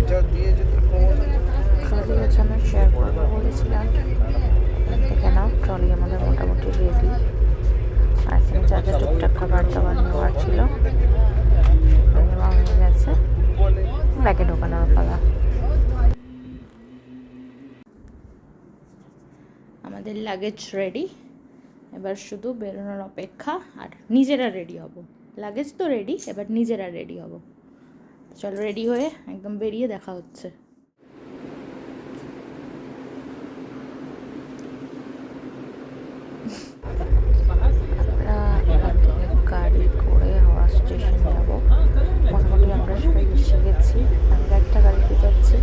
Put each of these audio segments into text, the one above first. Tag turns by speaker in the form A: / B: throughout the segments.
A: Trolley গোছানো share করবো বলেছিলাম। দেখে নাও, ট্রলি আমাদের মোটামুটি রেডি। আর এখানে যা যা টুকটাক খাবার দাবার নেওয়ার ছিল নেওয়া হয়ে গেছে, ব্যাগে ঢোকানোর পালা। আমাদের লাগেজ রেডি, এবার শুধু বেরোনোর অপেক্ষা আর নিজেরা রেডি হব। লাগেজ তো রেডি, এবার নিজেরা রেডি হব। চলো রেডি হয়ে একদম বেরিয়ে দেখা হচ্ছে। আমরা এখান থেকে গাড়ি করে হাওড়া স্টেশন যাব। মোটামুটি আমরা সবাই এসে গেছি। আমরা একটা গাড়িতে যাচ্ছি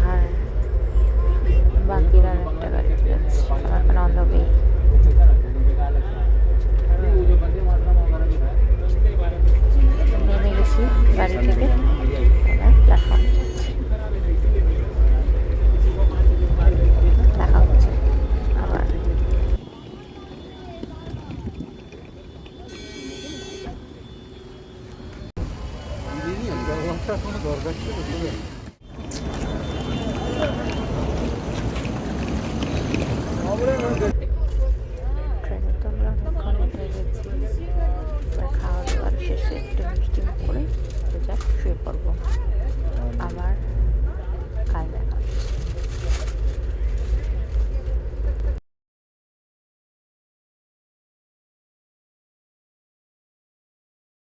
A: আর বাকিরা একটা গাড়িতে যাচ্ছি। আমরা এখন অন দ্য ওয়ে। নেমে গেছি গাড়ি থেকে, এবার প্ল্যাটফর্মে যাচ্ছি। দেখা হচ্ছে আবার।
B: দরকার ছিল